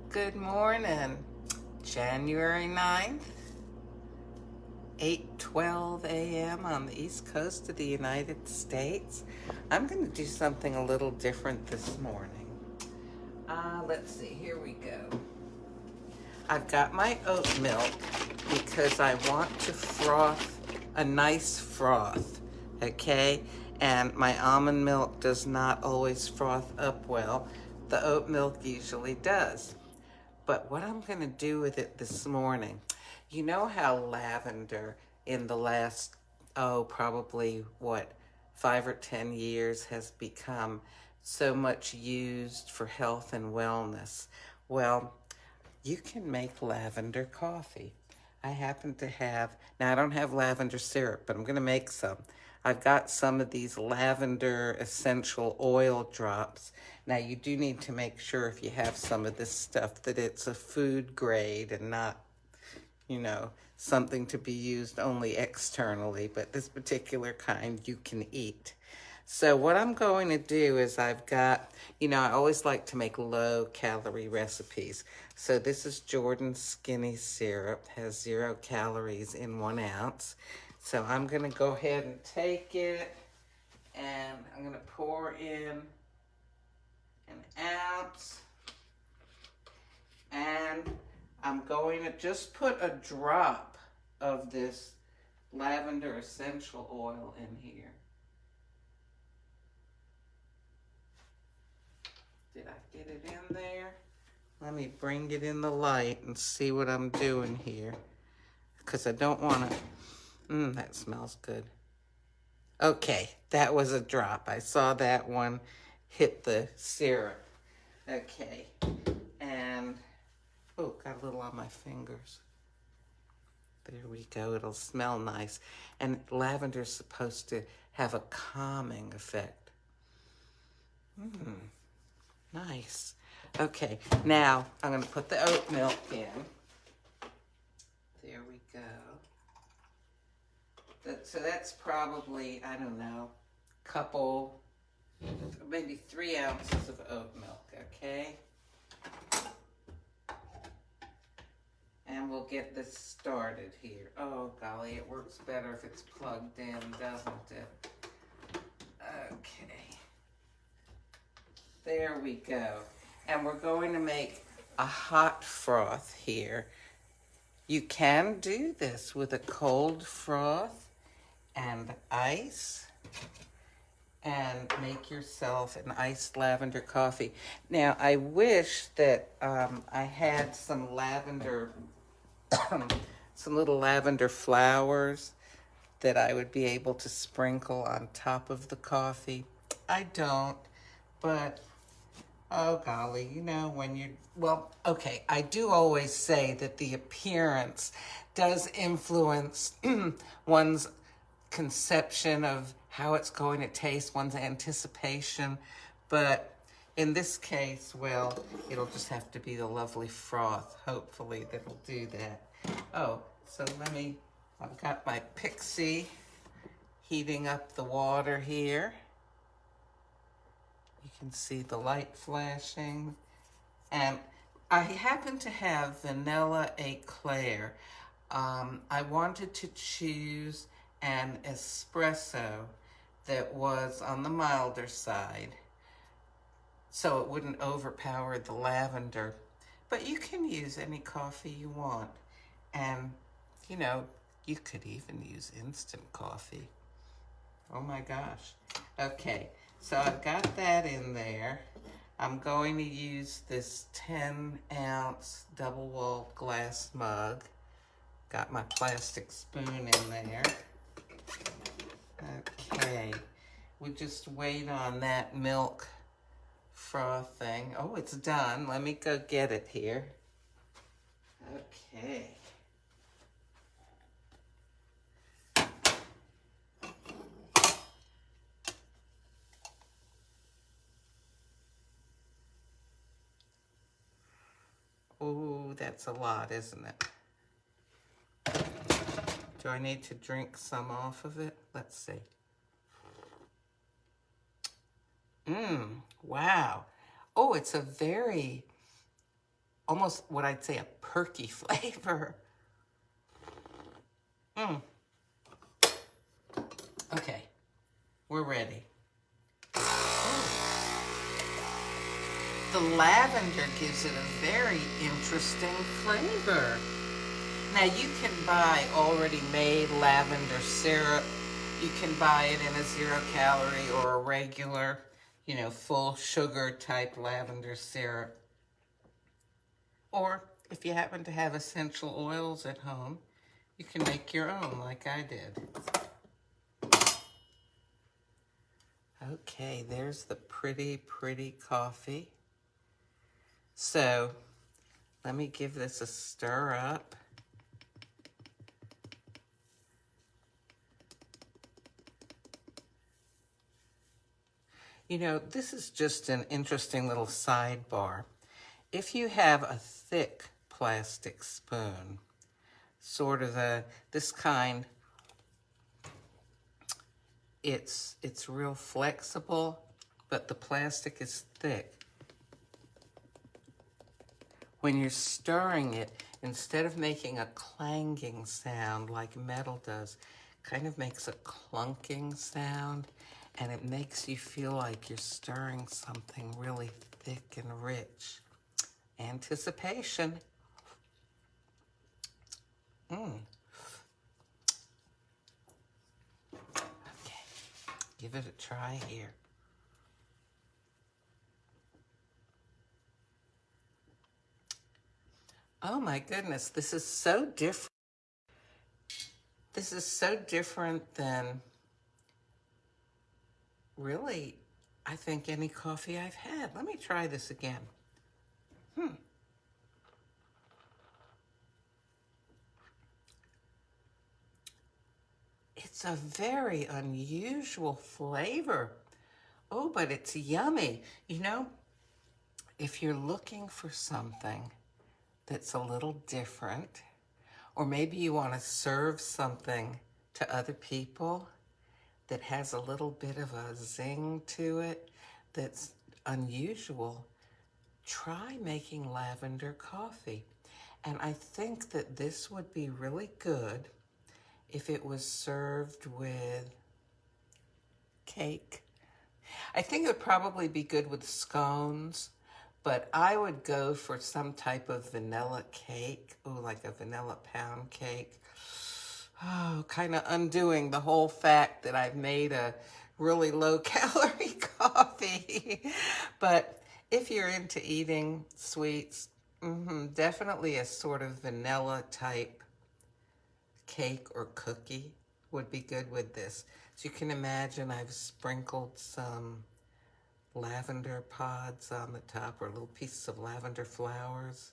Good morning. January 9th, 8:12 a.m. on the East Coast of the United States. I'm going to do something a little different this morning. Let's see, here we go. I've got my oat milk because I want to froth a nice froth, okay? And my almond milk does not always froth up well. The oat milk usually does. But what I'm going to do with it this morning, you know how lavender in the last, probably 5 or 10 years has become so much used for health and wellness? Well, you can make lavender coffee. I happen to have, now I don't have lavender syrup, but I'm going to make some. I've got some of these lavender essential oil drops. Now you do need to make sure if you have some of this stuff that it's a food grade and not, something to be used only externally, but this particular kind you can eat. So what I'm going to do is I've got, I always like to make low calorie recipes. So this is Jordan's Skinny Syrup, has 0 calories in 1 ounce. So I'm going to go ahead and take it and I'm going to pour in an ounce. And I'm going to just put a drop of this lavender essential oil in here. Did I get it in there? Let me bring it in the light and see what I'm doing here. Because I don't want to... that smells good. Okay, that was a drop. I saw that one hit the syrup. Okay, and... oh, got a little on my fingers. There we go. It'll smell nice. And lavender's supposed to have a calming effect. Nice. Okay, now I'm going to put the oat milk in. There we go. So that's probably, I don't know, couple, maybe 3 ounces of oat milk, okay? And we'll get this started here. Oh, golly, it works better if it's plugged in, doesn't it? Okay. There we go. And we're going to make a hot froth here. You can do this with a cold froth and ice and make yourself an iced lavender coffee. Now, I wish that I had some lavender, some little lavender flowers that I would be able to sprinkle on top of the coffee. I don't, but... oh, golly, when you... well, okay, I do always say that the appearance does influence one's conception of how it's going to taste, one's anticipation. But in this case, well, it'll just have to be the lovely froth, hopefully, that'll do that. Oh, so I've got my Pixie heating up the water here. You can see the light flashing. And I happen to have Vanilla Eclair. I wanted to choose an espresso that was on the milder side so it wouldn't overpower the lavender. But you can use any coffee you want. And, you could even use instant coffee. Oh my gosh. Okay. So I've got that in there. I'm going to use this 10-ounce double-walled glass mug. Got my plastic spoon in there. Okay. We just wait on that milk frothing. Oh, it's done. Let me go get it here. Okay. Ooh, that's a lot, isn't it? Do I need to drink some off of it? Let's see. Wow. Oh, it's a very almost what I'd say a perky flavor. Okay, we're ready. The lavender gives it a very interesting flavor. Now you can buy already made lavender syrup. You can buy it in a 0-calorie or a regular, full sugar type lavender syrup. Or if you happen to have essential oils at home, you can make your own like I did. Okay, there's the pretty, pretty coffee. So let me give this a stir up. This is just an interesting little sidebar. If you have a thick plastic spoon, sort of this kind, it's real flexible, but the plastic is thick. When you're stirring it, instead of making a clanging sound like metal does, kind of makes a clunking sound, and it makes you feel like you're stirring something really thick and rich. Anticipation. Okay, give it a try here. Oh my goodness, this is so different. This is so different than really, I think, any coffee I've had. Let me try this again. It's a very unusual flavor. Oh, but it's yummy. If you're looking for something that's a little different, or maybe you want to serve something to other people that has a little bit of a zing to it that's unusual, try making lavender coffee. And I think that this would be really good if it was served with cake. I think it would probably be good with scones, but I would go for some type of vanilla cake. Oh, like a vanilla pound cake. Oh, kind of undoing the whole fact that I've made a really low-calorie coffee. But if you're into eating sweets, definitely a sort of vanilla type cake or cookie would be good with this. So you can imagine I've sprinkled some lavender pods on the top, or little pieces of lavender flowers.